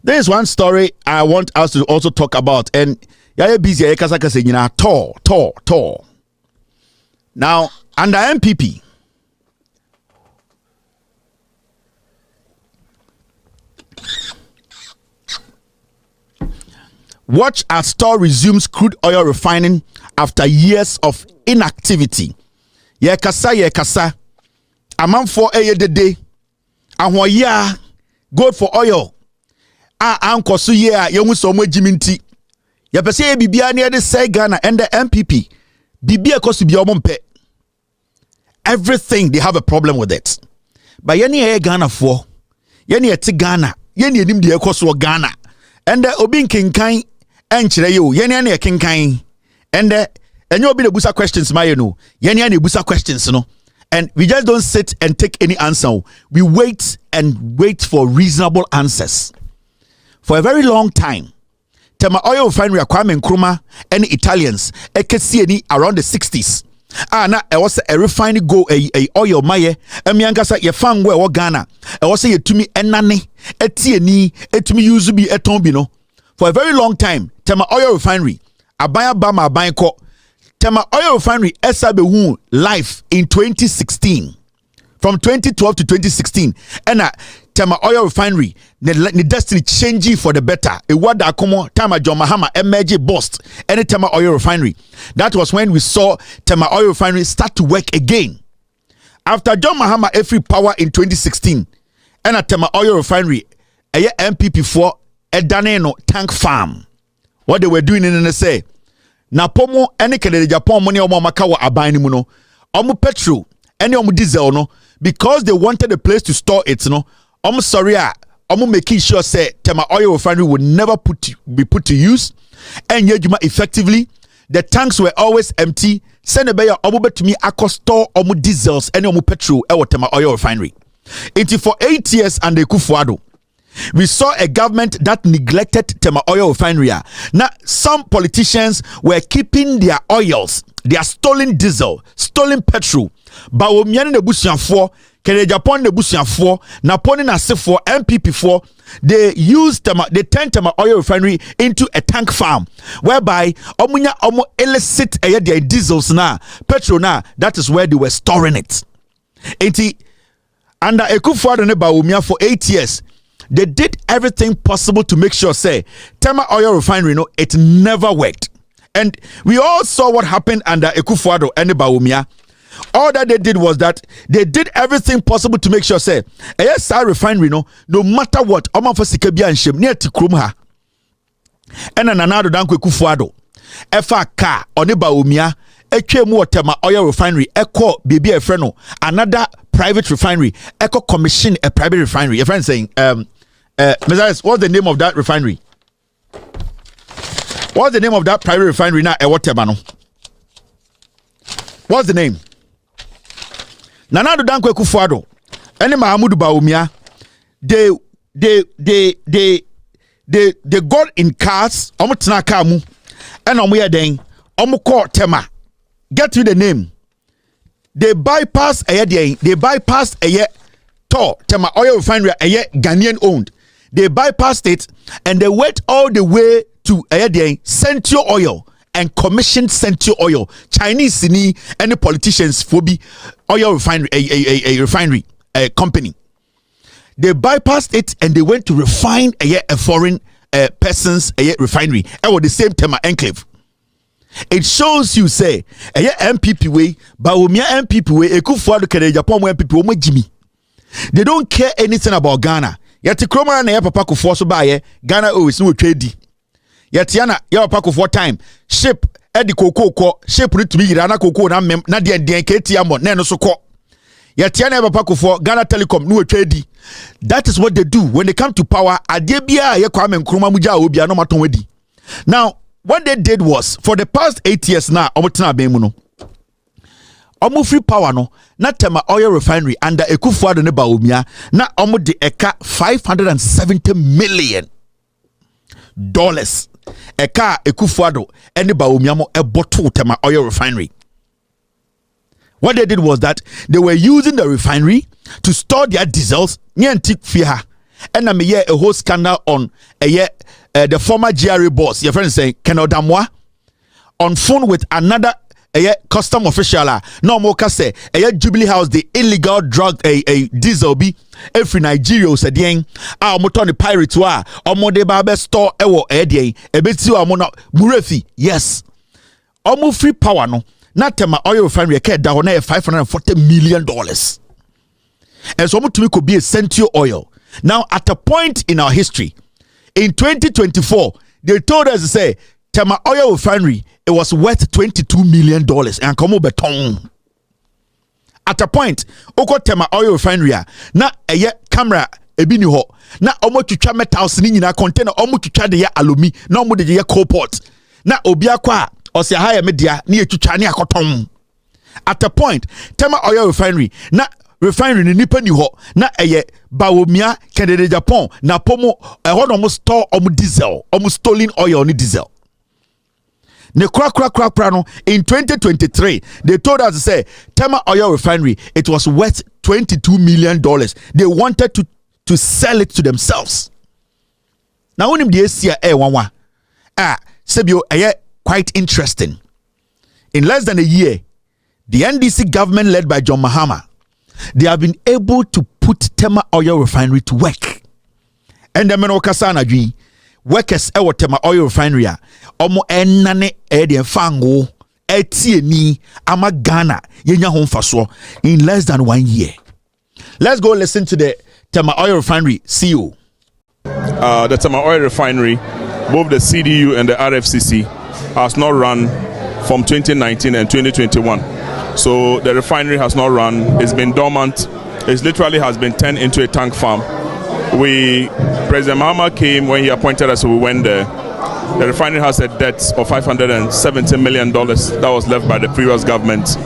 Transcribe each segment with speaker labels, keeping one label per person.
Speaker 1: There is one story I want us to also talk about, and you're busy. TOR. Now, under MPP, watch as TOR resumes crude oil refining after years of inactivity. Yekasa. Amount for a day. Ahoya good for oil. Anko so yeah, you so much jiminti. Ya pese bibia near the say Ghana and the MPP. Bibia kosi bi omompe. Everything they have a problem with it. But yeni Ghana for. Yeni eti Ghana. Yeni enim de ekoso Ghana. And the obin kinkan enchire yo. Yeni ane kinkan. And the enyo obi de busa questions ma you know. Yeni ane busa questions no. And we just don't sit and take any answer. We wait for reasonable answers. For a very long time, Tema oil refinery Kwame Nkrumah and Italians ekesi around the 60s. Na it was a refinery go a oil maye emiankasa ye fan we Ghana. It was ye tumi enane etieni etumi use bi eton bi no. For a very long time, Tema oil refinery abaya ba ma aban ko Tema oil refinery esabehu life in 2016. From 2012 to 2016. And Tema oil refinery the destiny changing for the better. A word that come Tema John Mahama emerge bust any Tema oil refinery. That was when we saw Tema oil refinery start to work again. After John Mahama every power in 2016. And at Tema oil refinery a MPP4 a Daneno tank farm. What they were doing in the say. Na pomo ene kede Japan money omo makawa abani mu no omo petrol ene omo diesel no because they wanted a place to store it no omo sorry omo making sure say Tema oil refinery would never be put to use and yejuma effectively. The tanks were always empty. Send a bayer omo betumi store omo diesels ene omo petrol e Tema oil refinery. It for 8 years and the Kufuado. We saw a government that neglected Tema oil refinery. Now, some politicians were keeping their oils, their stolen diesel, stolen petrol. But when the Busian Kene Japan the Busian 4, Naponi na se for MPP4, they turned Tema oil refinery into a tank farm, whereby omo illicit their diesels na petrol na. That is where they were storing it. Under Ekufuado ne Bawumia for 8 years. They did everything possible to make sure, say, Tema oil refinery, no, it never worked. And we all saw what happened under Ekufuado and Bawumia. All that they did was that they did everything possible to make sure, say, ASR refinery, no matter what, Oma for Sikabia and Shem, near Tikrumha. And another Danko Ekufuado. Efa car, on Bawumia, Ekemu Tema oil refinery, Eko, Bibi Efreno, another private refinery, Echo commission a private refinery. Your friend saying, what's the name of that refinery? What's the name of that private refinery now? Whatever. What's the name? Nanado Danko Ekufuado. Any Mahamudu Bawumia. They got in cars. Omutina kamu. And omuya deng. Omuko Tema. Get you the name. They bypassed a TOR, Tema oil refinery, a Ghanaian owned. They bypassed it and they went all the way to Central Oil and commissioned Central Oil. Chinese sini any politicians for be oil refinery, a refinery company. They bypassed it and they went to refine a foreign person's refinery. And with the same Tema enclave. It shows you say MPP way, but MPP way, Ekufuado Kene Japan MPP omo Jimmy. They don't care anything about Ghana. Yet Kroma na papa ko force ba Ghana always no trade. Yet yana ya papa ko for time ship e di koko ship ni to be na koko na mem na de keti amon na no so ko. Yet yana papa ko for Ghana Telecom no trade. That is what they do when they come to power. Ade bia ye Kwame Nkrumah muja obi no maton wedi. Now what they did was, for the past 8 years now, omo free power no, na Tema oil refinery under Ekufuado ne Bawumia, na omo de eka $570 million. Eka Ekufuado ene Bawumia mo eboto Tema oil refinery. What they did was that they were using the refinery to store their diesels, nyantik fiha, and I'm a whole scandal on the former GRA boss, your friend saying Kenneth Damwa, on phone with another custom official. No more say Jubilee House, the illegal drug diesel be every Nigeria said yen motor the pirates wa de barber store ewo edie ebeti wa mo murefi. Yes, free power no na tema oil refinery ke da ho na $540 million. And so to me could be a Central Oil. Now, at a point in our history, in 2024, they told us to say, Tema Oil Refinery, it was worth $22 million. And come over beton. At a point, Oko Tema Oil Refinery, na a camera, a bini ho, na omo chucha metals ni na container, omo chucha de ya alumi, na omo de ya coalpot, na obia kwa, or se higher media, ni chucha ni akoton. At a point, Tema Oil Refinery, na refinery ni nipa ni ho na bawomia Canada Japan na pomo no store diesel stolen oil ni diesel ne kra no. In 2023 they told us to say Tema Oil Refinery, it was worth $22 million. They wanted to sell it to themselves. Now when the Asia wanwa sebio quite interesting. In less than a year, the NDC government led by John Mahama, they have been able to put Tema Oil Refinery to work. And the meno kasana dwi workers Tema Oil Refinery omo enane de fango etieni ama Ghana yenya homfaso in less than 1 year. Let's go listen to the Tema Oil Refinery CEO.
Speaker 2: The Tema Oil Refinery, both the CDU and the RFCC, has not run from 2019 and 2021. So the refinery has not run, it's been dormant, it literally has been turned into a tank farm. President Mahama came when he appointed us, so we went there. The refinery has a debt of $570 million that was left by the previous government.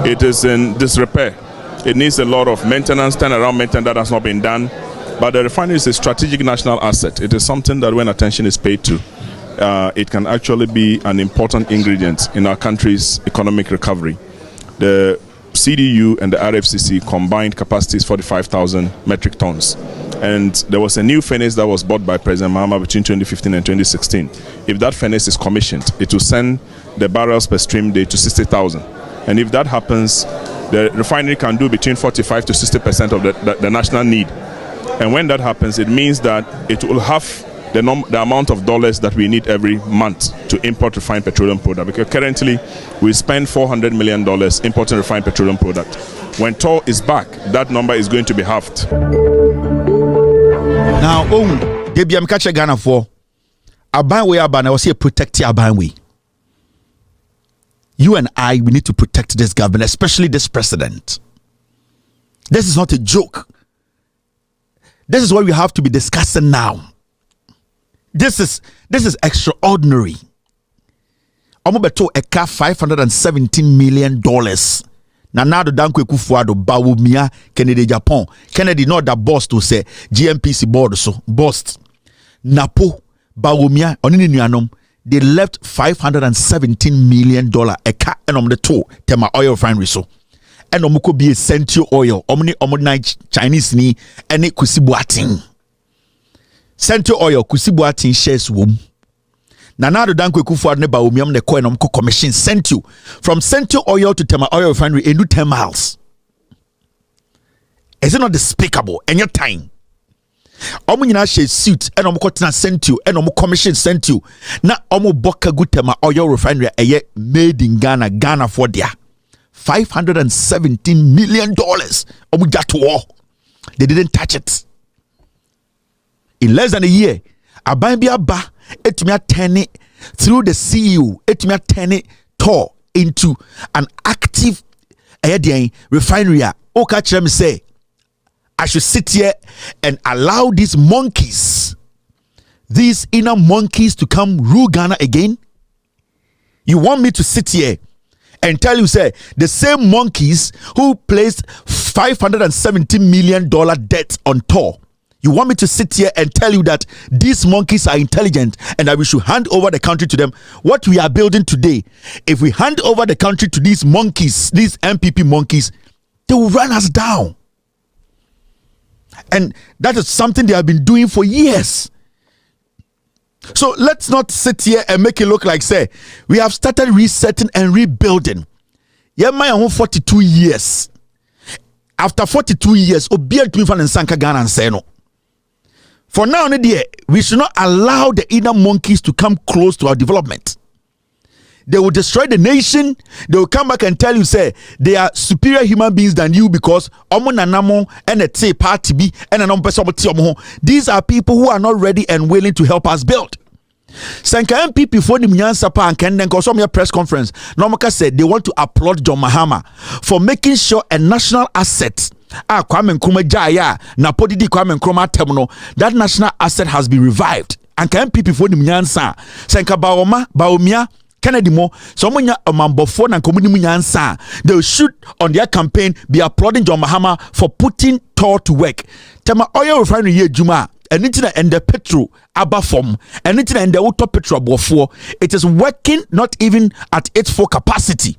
Speaker 2: It is in disrepair. It needs a lot of maintenance, turnaround maintenance that has not been done. But the refinery is a strategic national asset. It is something that when attention is paid to, it can actually be an important ingredient in our country's economic recovery. The CDU and the RFCC combined capacity is 45,000 metric tons. And there was a new furnace that was bought by President Mahama between 2015 and 2016. If that furnace is commissioned, it will send the barrels per stream day to 60,000. And if that happens, the refinery can do between 45 to 60% of the national need. And when that happens, it means that it will have the amount of dollars that we need every month to import refined petroleum product. Because currently we spend $400 million importing refined petroleum product. When TOR is back, that number is going to be halved.
Speaker 1: Now, Debiam catch Ghana for Abanwe Abana was here protect Abanwe. You and I, we need to protect this government, especially this president. This is not a joke. This is what we have to be discussing now. This is extraordinary. Omobeto eka $517 million. Nanado Dankwe Kufuado Bawumia Kennedy Japan. Kennedy not that boss to say GMPC board so boss. Napo Bawumia onini nuanom. They left $517 million eka enom the two Tema Oil Refinery so. Enom ko be a Central Oil. Omni Chinese ni ene kusibuating. Central Oil kusibuating shares wom. Nanado Dankwe Kufuado ne Bawumiam ne ko enom ko commission Central. From Central Oil to Tema Oil Refinery, a new 10 miles. Is it not despicable? And your time. Omo nyina she suit and omo kotina Central and omo commission Central. Na omo boka good Tema Oil Refinery made in Ghana for there. $517 million. Omo got to war. They didn't touch it. In less than a year, Abambia ba etumia turn it through the CEO, etumia turn it TOR into an active refinery. Oka chem say, I should sit here and allow these monkeys, these inner monkeys to come rule Ghana again? You want me to sit here and tell you, say, the same monkeys who placed $570 million debt on TOR, you want me to sit here and tell you that these monkeys are intelligent and that we should hand over the country to them? What we are building today, if we hand over the country to these monkeys, these MPP monkeys, they will run us down. And that is something they have been doing for years. So let's not sit here and make it look like, say, we have started resetting and rebuilding. Yeah, my own 42 years. After 42 years, Obiel to me from Sanka Ghana and say no. For now, we should not allow the inner monkeys to come close to our development. They will destroy the nation. They will come back and tell you, say, they are superior human beings than you because these are people who are not ready and willing to help us build. Sanka MPP for the Nyansapa and Kenden Kosomia press conference, Nomaka said they want to applaud John Mahama for making sure a national asset, Kwame Nkrumah Jaya, Napodidi Kwame Nkrumah terminal, that national asset has been revived. And MPP for the Nyansa, Sanka Baomia, Kennedy Mo, someone Mambofon and Community Nyansa, they will shoot on their campaign, be applauding John Mahama for putting TOR to work. Tema oil refinery ye Juma. And the petrol above form, and the auto petrol before it is working not even at its full capacity.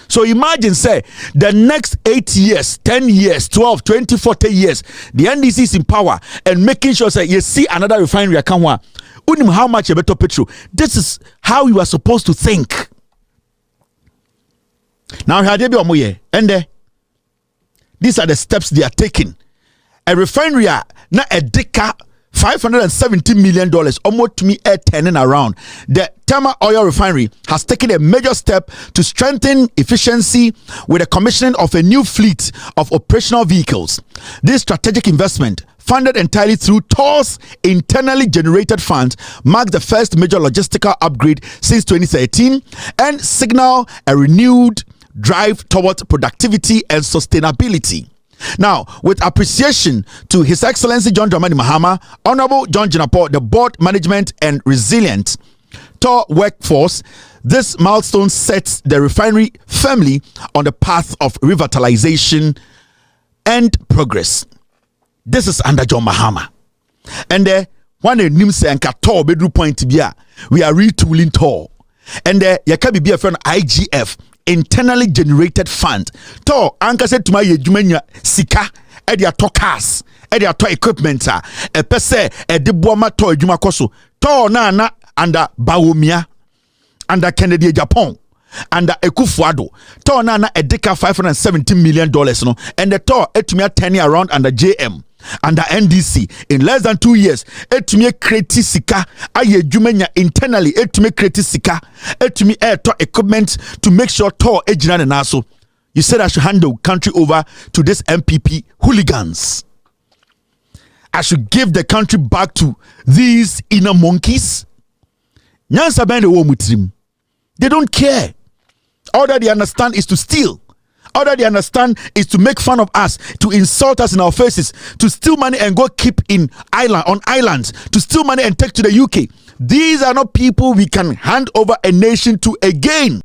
Speaker 1: So imagine, say, the next 8 years, 10 years, 12, 20, 40 years, the NDC is in power and making sure, say, you see another refinery, how much a better petrol. This is how you are supposed to think. Now, and these are the steps they are taking. A refinery, na a deca. $570 million, almost to me, turning around. The Tama Oil Refinery has taken a major step to strengthen efficiency with the commissioning of a new fleet of operational vehicles. This strategic investment, funded entirely through TOR's internally generated funds, marks the first major logistical upgrade since 2013 and signal a renewed drive towards productivity and sustainability. Now, with appreciation to His Excellency John Dramani Mahama, Honorable John Jinapo, the Board Management and Resilient TOR workforce, this milestone sets the refinery firmly on the path of revitalization and progress. This is under John Mahama. And one name say anka TOR bedroom point bia, we are retooling TOR. And yakabi be a friend IGF. Internally generated fund. TOR anka said to my jumenya sika edia to cars edia to equipment e pese e de boama TOR adwuma koso TOR na under Baomia under Kennedy Japan under Ekufuado TOR na edeka $570 million no and the TOR etumia turning around under JM under NDC in less than 2 years etumie create sika aye jumenya internally etumie create sika etumie to equipment to make sure TOR ejina na so. You said I should hand the country over to this MPP hooligans. I should give the country back to these inner monkeys. Nyansa bende wo mutrim. They don't care. All that they understand is to steal. All that they understand is to make fun of us, to insult us in our faces, to steal money and go keep on islands, to steal money and take to the UK. These are not people we can hand over a nation to again.